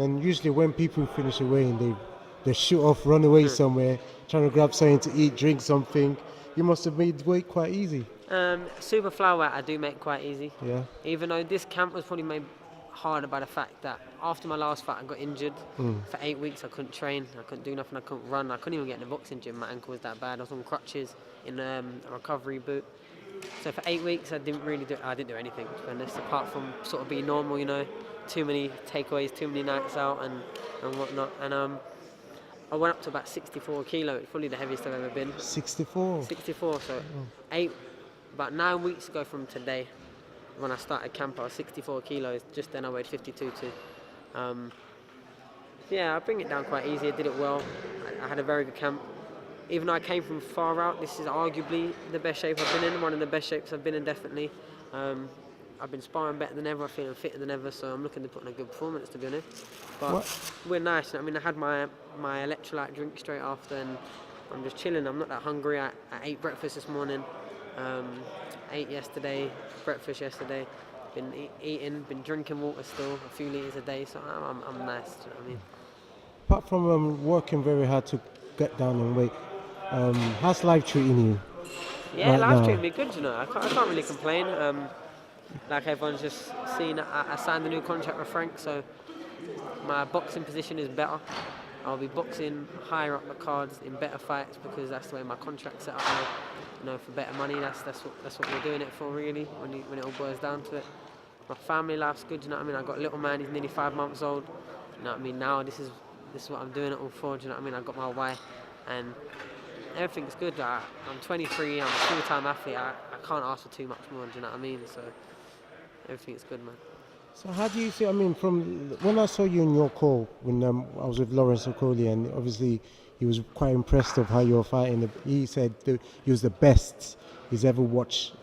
And usually when people finish a weigh-in, they shoot off, run away somewhere, trying to grab something to eat, drink something. You must have made weight quite easy. Super flower I do make quite easy. Yeah. Even though this camp was probably made harder by the fact that after my last fight I got injured. For 8 weeks I couldn't train, I couldn't do nothing, I couldn't run, I couldn't even get in the boxing gym, my ankle was that bad. I was on crutches in a recovery boot. So for 8 weeks I didn't do anything, to be honest, apart from sort of being normal, too many takeaways, too many nights out and whatnot. And I went up to about 64 kilo, it's probably the heaviest I've ever been. 64. 64, so about 9 weeks ago from today, when I started camp, I was 64 kilos. Just then I weighed 52 too. Yeah, I bring it down quite easy. I did it well. I had a very good camp. Even though I came from far out, this is arguably the best shape I've been in, one of the best shapes I've been in, definitely. I've been sparring better than ever, I'm feeling fitter than ever, so I'm looking to put in a good performance, to be honest. But we're nice. I mean, I had my electrolyte drink straight after, and I'm just chilling. I'm not that hungry. I ate breakfast this morning, ate yesterday, breakfast yesterday. Been eating, been drinking water still, a few litres a day, so I'm nice, do you know what I mean? Apart from working very hard to get down in weight, how's life treating you? Yeah, right life's now? treating me good, I can't really complain. Like everyone's just seen, I signed a new contract with Frank, so my boxing position is better. I'll be boxing higher up the cards in better fights because that's the way my contract's set up now. For better money, that's what we're doing it for, really, when it all boils down to it. My family life's good, you know what I mean? I've got a little man, he's nearly 5 months old. You know what I mean? Now this is what I'm doing it all for, do you know what I mean? I've got my wife and everything's good. I'm 23, I'm a full-time athlete. I can't ask for too much more, do you know what I mean? So everything's good, man. So how do you see? I mean, from when I saw you in your call when I was with Lawrence Okoli, and obviously he was quite impressed of how you were fighting. He said he was the best he's ever watched.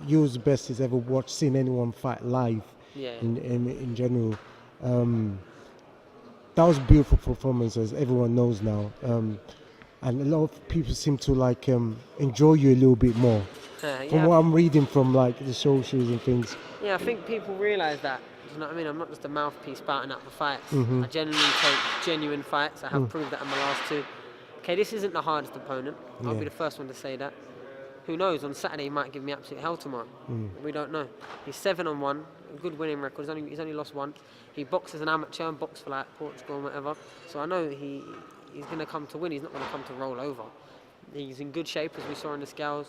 You was the best he's ever watched, seen anyone fight live. Yeah. In general, that was a beautiful performance, as everyone knows now. And a lot of people seem to enjoy you a little bit more. From what I'm reading from the socials and things. Yeah, I think people realise that. Do you know what I mean? I'm not just a mouthpiece spouting out the fights. Mm-hmm. I genuinely take genuine fights. I have proved that in my last 2. Okay, this isn't the hardest opponent. I'll be the first one to say that. Who knows? On Saturday he might give me absolute hell tomorrow. We don't know. He's 7-1, a good winning record. He's only lost once. He boxes as an amateur and boxed for Portugal and whatever. So I know he's going to come to win. He's not going to come to roll over. He's in good shape, as we saw in the scales.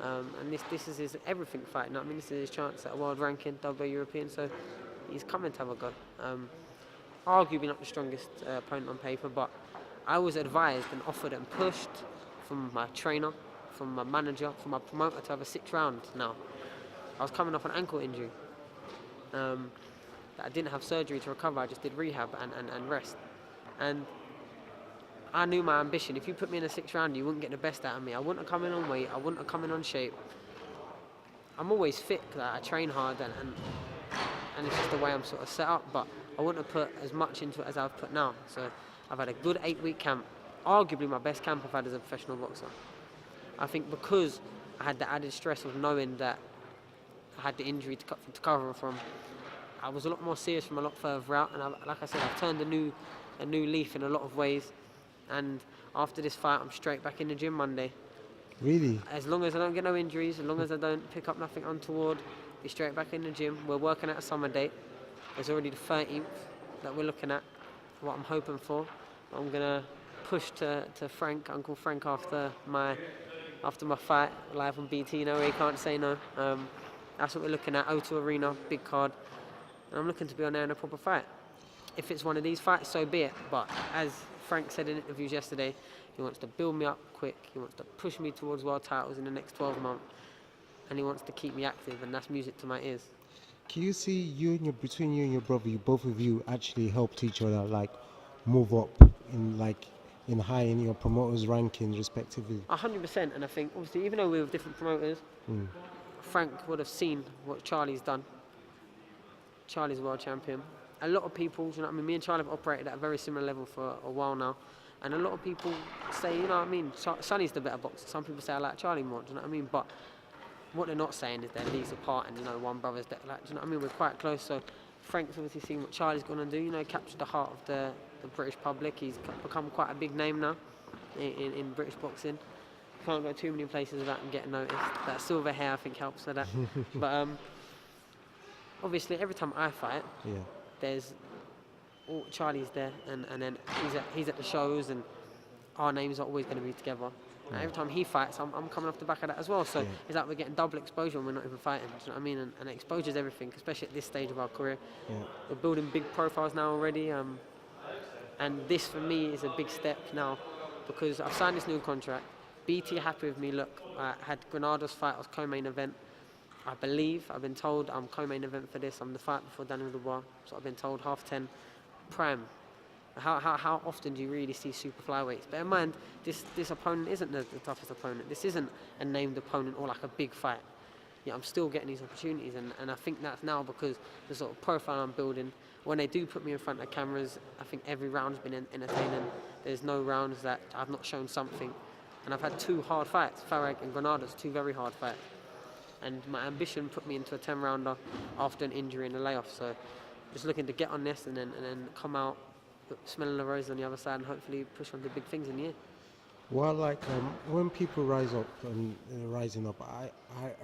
And this is his everything fight. You know what I mean? This is his chance at a world ranking, WBO European. So he's coming to have a go. Arguably not the strongest opponent on paper, but I was advised and offered and pushed from my trainer, from my manager, from my promoter to have a 6th round now. I was coming off an ankle injury. That I didn't have surgery to recover. I just did rehab and rest. And I knew my ambition. If you put me in a 6th round, you wouldn't get the best out of me. I wouldn't have come in on weight. I wouldn't have come in on shape. I'm always fit because I train hard and it's just the way I'm sort of set up. But I wouldn't have put as much into it as I've put now. So I've had a good 8-week camp. Arguably my best camp I've had as a professional boxer. I think because I had the added stress of knowing that I had the injury to cover from, I was a lot more serious from a lot further out. And like I said, I've turned a new leaf in a lot of ways. And after this fight, I'm straight back in the gym Monday. Really? As long as I don't get no injuries, as long as I don't pick up nothing untoward, be straight back in the gym. We're working at a summer date. It's already the 13th that we're looking at, what I'm hoping for. I'm going to push to Frank, Uncle Frank, after my fight, live on BT, where he can't say no. That's what we're looking at, O2 Arena, big card. And I'm looking to be on there in a proper fight. If it's one of these fights, so be it. But as Frank said in interviews yesterday, he wants to build me up quick, he wants to push me towards world titles in the next 12 months, and he wants to keep me active, and that's music to my ears. Can you see between you and your brother, both of you actually helped each other move up in high in your promoters' rankings respectively? 100%, and I think obviously even though we're with different promoters, Frank would have seen what Charlie's done. Charlie's a world champion. A lot of people, you know what I mean, me and Charlie have operated at a very similar level for a while now. And a lot of people say, you know what I mean, Sonny's the better boxer. Some people say I like Charlie more, do you know what I mean? But what they're not saying is they're leagues apart and, one brother's, do you know what I mean? We're quite close. So Frank's obviously seen what Charlie's going to do, you know, captured the heart of the British public. He's become quite a big name now in British boxing. Can't go too many places without him getting noticed. That silver hair, I think, helps with that. But obviously, every time I fight, there's Charlie's there, and then he's at the shows, and our names are always going to be together. And every time he fights, I'm coming off the back of that as well. So it's like we're getting double exposure when we're not even fighting. Do you know what I mean? And exposure is everything, especially at this stage of our career. We're building big profiles now already, and this for me is a big step now because I've signed this new contract. BT are happy with me. Look, I had Granada's fight as co-main event. I believe, I've been told I'm co-main event for this. I'm the fight before Daniel Dubois. So I've been told 10:30. Prime. How often do you really see super flyweights? Bear in mind, this opponent isn't the toughest opponent. This isn't a named opponent or like a big fight. Yeah, I'm still getting these opportunities, and I think that's now because the sort of profile I'm building. When they do put me in front of cameras, I think every round's been entertaining. There's no rounds that I've not shown something. And I've had 2 hard fights, Farag and Granada's, 2 very hard fights. And my ambition put me into a 10-rounder after an injury in the layoff. So just looking to get on this and then come out smelling the roses on the other side and hopefully push on to big things in the year. Well, like when people rise up and rising up, I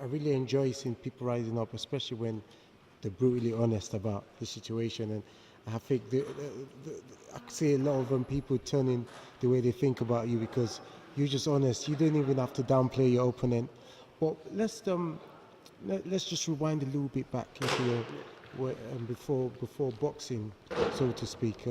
really enjoy seeing people rising up, especially when they're brutally honest about the situation. And I think I see a lot of people turning the way they think about you because you're just honest. You don't even have to downplay your opponent. But let's just rewind a little bit back into before boxing, so to speak.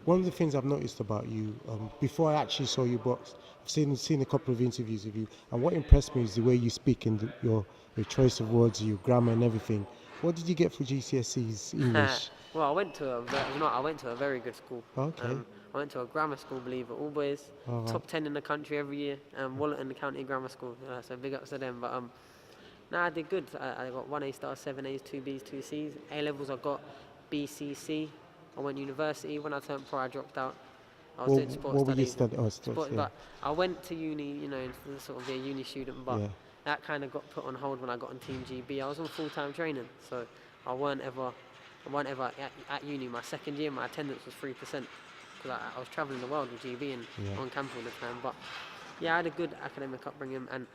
One of the things I've noticed about you, before I actually saw you box, I've seen a couple of interviews of you, and what impressed me is the way you speak and your choice of words, your grammar and everything. What did you get for GCSEs English? Well, I went to a very good school. Okay. I went to a grammar school, believe it, all boys, top 10 in the country every year, Wallerton County Grammar School. So big ups to them. But I did good. I got 1 A star, 7 A's, 2 B's, 2 C's. A levels I got B, C, C. I went university. When I turned pro, I dropped out. I was doing sports studies. But I went to uni, you know, to sort of be a uni student. But that kind of got put on hold when I got on Team GB. I was on full-time training, so I weren't ever at uni. My second year, my attendance was 3% because I was traveling the world with GB and on campus all the time. But yeah, I had a good academic upbringing, and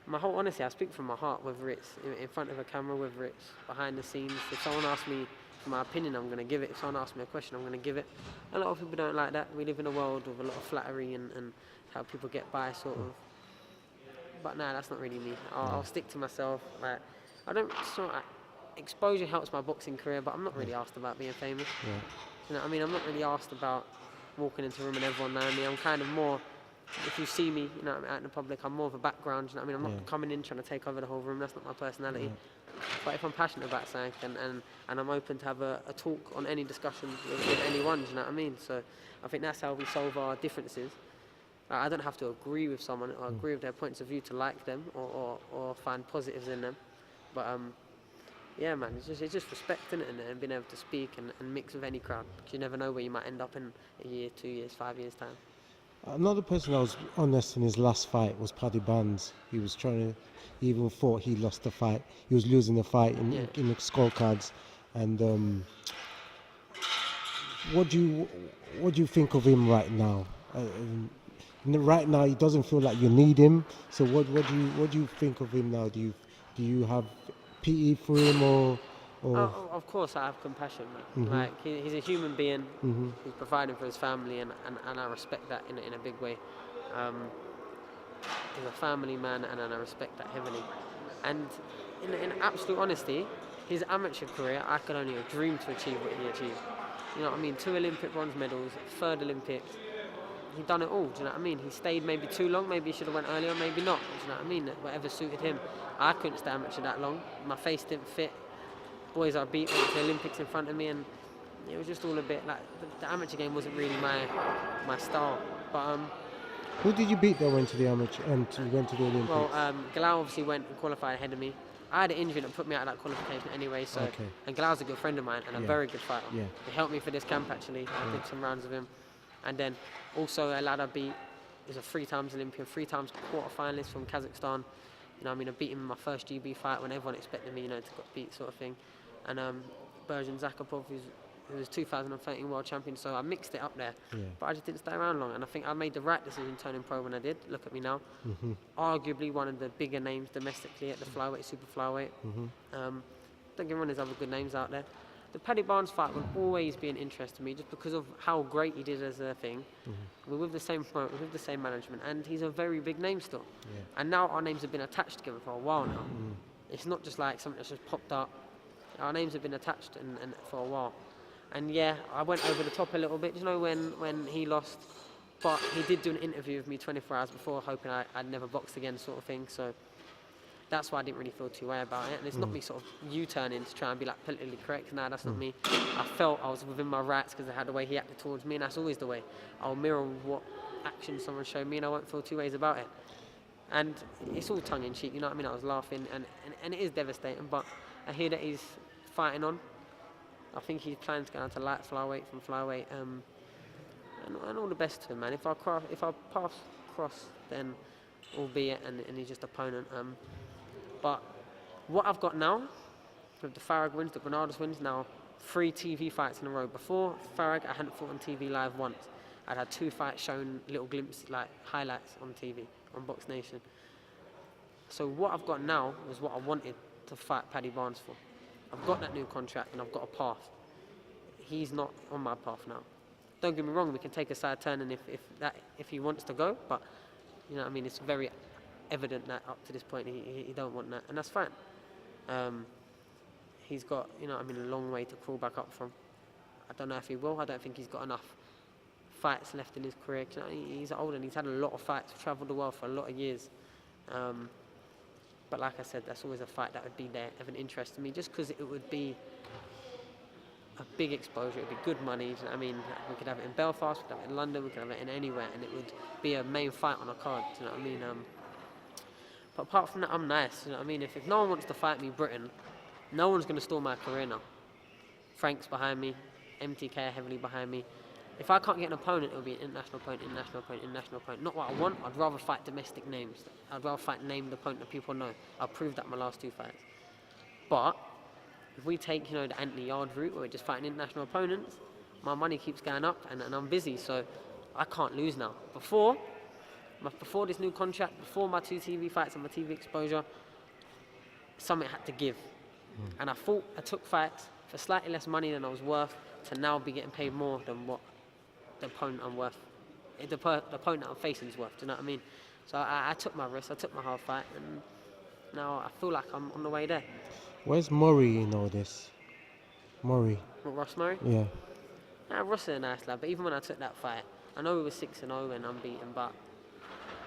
my whole honesty, I speak from my heart, whether it's in front of a camera, whether it's behind the scenes. If someone asks me for my opinion, I'm going to give it. If someone asks me a question, I'm going to give it. A lot of people don't like that. We live in a world with a lot of flattery and how people get by, sort of. But nah, that's not really me. I'll stick to myself. Like, I don't. Exposure helps my boxing career, but I'm not really asked about being famous. You know what I mean? I'm not really asked about walking into a room and everyone knowing me. I'm kind of more. If you see me, you know, out in the public, I'm more of a background. You know what I mean? I'm not coming in trying to take over the whole room. That's not my personality. But if I'm passionate about something and I'm open to have a talk on any discussion with anyone, do you know what I mean? So I think that's how we solve our differences. I don't have to agree with someone or agree with their points of view to like them or find positives in them. But yeah, man, it's just respecting it and being able to speak and mix with any crowd. Because you never know where you might end up in a year, 2 years, 5 years' time. Another person that was honest in his last fight was Paddy Barnes. He even thought he lost the fight. He was losing the fight in the scorecards. And what do you think of him right now? Right now, he doesn't feel like you need him. So what do you think of him now? Do you have pity for him or? Of course, I have compassion. Like he's a human being who's providing for his family, and I respect that in a big way. He's a family man, and I respect that heavily. And in absolute honesty, his amateur career, I could only have dreamed to achieve what he achieved. You know what I mean? 2 Olympic bronze medals, 3rd Olympics. He done it all. Do you know what I mean? He stayed maybe too long. Maybe he should have went earlier. Maybe not. Do you know what I mean? Whatever suited him. I couldn't stay amateur that long. My face didn't fit. Boys I beat went to the Olympics in front of me, and it was just all a bit like the amateur game wasn't really my style. But who did you beat that went to the amateur and went to the Olympics? Well, Galal obviously went and qualified ahead of me. I had an injury that put me out of that qualification anyway. So and Galal's a good friend of mine and a very good fighter. He helped me for this camp actually. I did some rounds with him, and then also a lad I beat is a 3 times Olympian, 3 times quarter-finalist from Kazakhstan. You know, I mean, I beat him in my first GB fight when everyone expected me, you know, to get beat, sort of thing. And Berjan Zakopov, who was 2013 world champion. So I mixed it up there, Yeah. but I just didn't stay around long. And I think I made the right decision turning pro when I did. Look at me now. Arguably one of the bigger names domestically at the flyweight, super flyweight. Don't get me wrong, there's other good names out there. The Paddy Barnes fight will always be an interest to me just because of how great he did as a thing. We're with the same promoter, we're with the same management, and he's a very big name still. Yeah. And now our names have been attached together for a while now. It's not just like something that's just popped up. Our names have been attached and for a while. And yeah, I went over the top a little bit, you know, when he lost. But he did do an interview with me 24 hours before, hoping I'd never boxed again, sort of thing. So that's why I didn't really feel too way about it. And it's not me sort of U-turning to try and be like politically correct. No, that's not me. I felt I was within my rights because I had the way he acted towards me, and that's always the way. I'll mirror what action someone showed me, and I won't feel two ways about it. And it's all tongue-in-cheek, you know what I mean? I was laughing, and it is devastating, but I hear that he's fighting on. I think he's planning to go down to light flyweight from flyweight, and all the best to him, man. If our paths cross, then albeit, and he's just opponent. But what I've got now, with the Farag wins, the Granados wins, now 3 TV fights in a row. Before Farag, I hadn't fought on TV live once. I'd had 2 fights shown little glimpses, like highlights on TV, on Box Nation. So what I've got now was what I wanted to fight Paddy Barnes for. I've got that new contract and I've got a path. He's not on my path now. Don't get me wrong, we can take a side turn and if he wants to go, but you know what I mean, it's very evident that up to this point he don't want that, and that's fine. He's got, you know what I mean, a long way to crawl back up from. I don't know if he will. I don't think he's got enough fights left in his career. You know, he's old and he's had a lot of fights, travelled the world for a lot of years. But like I said, that's always a fight that would be there of an interest to me, just because it would be a big exposure, it would be good money. You know what I mean, we could have it in Belfast, we could have it in London, we could have it in anywhere, and it would be a main fight on a card. You know what I mean? But apart from that, I'm nice. You know what I mean? If no one wants to fight me, Britain, no one's going to stall my career now. Frank's behind me, MTK heavily behind me. If I can't get an opponent, it'll be an international opponent, international opponent, international opponent. Not what I want. I'd rather fight domestic names. I'd rather fight named opponent that people know. I've proved that in my last 2 fights. But if we take, you know, the Anthony Yard route, where we're just fighting international opponents, my money keeps going up, and I'm busy, so I can't lose now. Before this new contract, before my 2 TV fights and my TV exposure, something had to give. And I thought I took fights for slightly less money than I was worth to now be getting paid more than what the opponent I'm worth, the opponent I'm facing is worth. Do you know what I mean? So I took my risk, I took my hard fight, and now I feel like I'm on the way there. Where's Murray in all this? Murray. What, Ross Murray? Yeah. Nah, Ross is a nice lad, but even when I took that fight, I know we were 6-0 and unbeaten, but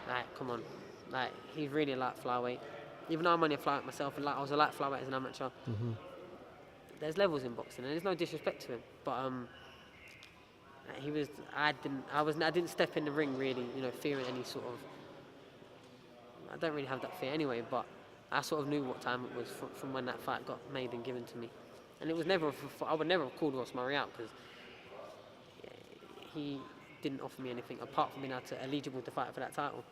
like, come on, like, he's really a light flyweight. Even though I'm only a flyweight myself, and like I was a light flyweight as an amateur. There's levels in boxing, and there's no disrespect to him, but I didn't step in the ring really, you know, fearing any sort of. I don't really have that fear anyway, but I sort of knew what time it was from when that fight got made and given to me, and it was never. I would never have called Ross Murray out because he didn't offer me anything apart from being eligible to fight for that title,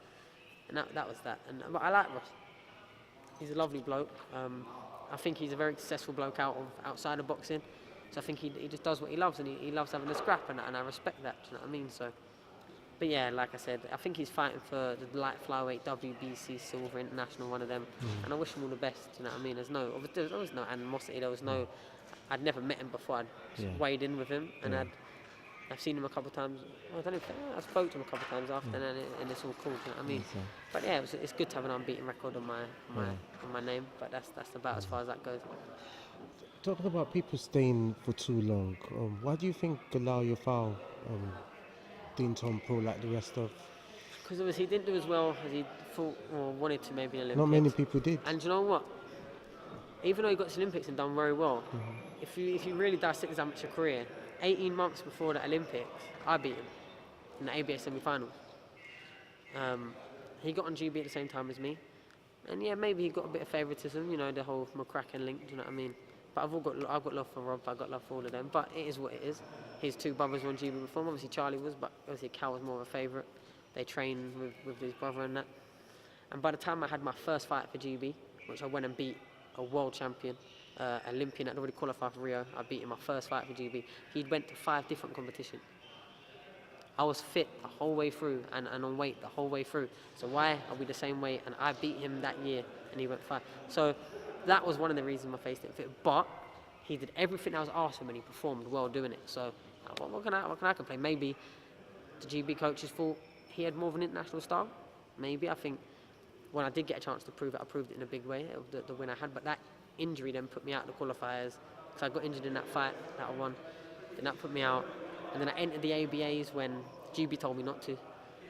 and that was that. But I like Ross. He's a lovely bloke. I think he's a very successful bloke outside of boxing. So I think he just does what he loves, and he loves having a scrap, and I respect that. Do you know what I mean? So, but yeah, like I said, I think he's fighting for the light flyweight, WBC silver international, one of them. And I wish him all the best. Do you know what I mean? There was no animosity. There was no. I'd never met him before. I'd just weighed in with him, and I've seen him a couple of times. I don't know. I spoke to him a couple of times after, and it's all cool. Do you know what I mean? But yeah, it's good to have an unbeaten record on my name. But that's about as far as that goes. Talking about people staying for too long, why do you think Galal Yafal didn't turn pro like the rest of? Because obviously he didn't do as well as he thought or wanted to maybe in Olympics. Not many people did. And do you know what? Even though he got to Olympics and done very well, if you really dissect his amateur career, 18 months before the Olympics, I beat him in the ABS semi-finals. He got on GB at the same time as me, and yeah, maybe he got a bit of favouritism, you know, the whole McCracken link. Do you know what I mean? But I've got love for Rob. I've got love for all of them. But it is what it is. His 2 brothers were on GB before him. Obviously Charlie was, but obviously Cal was more of a favourite. They trained with his brother and that. And by the time I had my first fight for GB, which I went and beat a world champion, Olympian that already qualified for Rio. I beat him my first fight for GB. He'd went to 5 different competitions. I was fit the whole way through and on weight the whole way through. So why are we the same weight? And I beat him that year and he went 5. So that was one of the reasons my face didn't fit. But he did everything I was asked him and he performed well doing it. So what can I complain? Maybe the GB coaches thought he had more of an international style. Maybe. I think when I did get a chance to prove it, I proved it in a big way, the win I had. But that injury then put me out of the qualifiers. Because I got injured in that fight that I won. Then that put me out. And then I entered the ABAs when GB told me not to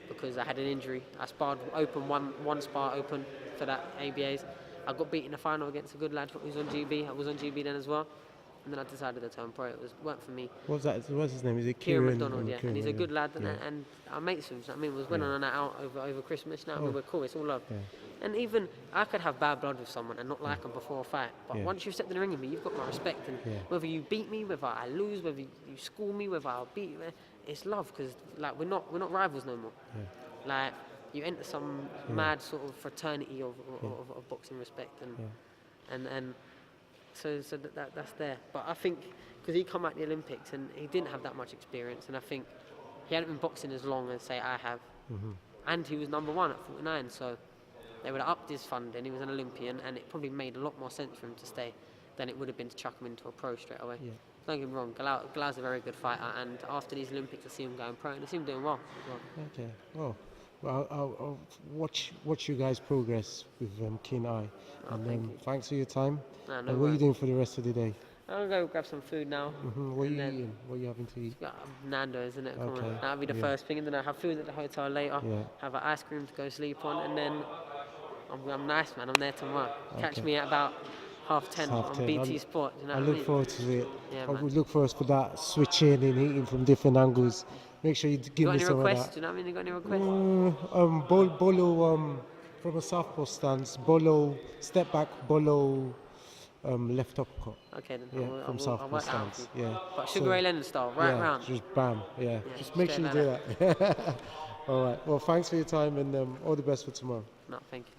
because I had an injury. I sparred open, one spar open for that ABAs. I got beat in the final against a good lad who was on GB. I was on GB then as well. And then I decided to turn pro. It weren't for me. What's his name? Is it Kieran McDonald, yeah. Kieran, And he's a good lad, yeah. and our mates with him. I mean, we went on a night out over Christmas. Now we're cool. It's all love. Yeah. And even I could have bad blood with someone and not like them before a fight. But once you've stepped in the ring with me, you've got my respect. And whether you beat me, whether I lose, whether you school me, whether I beat you, it's love. Because like we're not rivals no more. Yeah. Like you enter some mad sort of fraternity of boxing respect and so that's there. But I think because he come out the Olympics and he didn't have that much experience, and I think he hadn't been boxing as long as say I have, and he was number 1 at 49, so they would have upped his funding. He was an Olympian, and it probably made a lot more sense for him to stay than it would have been to chuck him into a pro straight away. Yeah. Don't get me wrong, Galau's a very good fighter, and after these Olympics I see him going pro and I see him doing well. Okay, well I'll watch you guys progress with keen eye. And thanks for your time. No and what worries. are you doing for the rest of the day? I'm going to go grab some food now. What are you eating? What are you having to eat? Nando's, isn't it? Come Okay. on. That'll be the first thing, and then I'll have food at the hotel later. Yeah. Have an ice cream to go sleep on, and then I'm nice, man. I'm there tomorrow. Catch me at about 10:30 on BT Sport. You know I what look forward to it. Yeah, I man. would look forward for that switching and eating from different angles. Make sure you give You got me any some requests? of Do you know what I mean? You got any that. requests? Bolo from a southpaw stance. Bolo step back. Bolo left uppercut. Okay, then. Yeah, from I'll southpaw work that out stance. for you. Yeah. But Sugar Ray Leonard style, right round. Just bam. Yeah. Just make sure you straight do that. All right. Well, thanks for your time and all the best for tomorrow. No, thank you.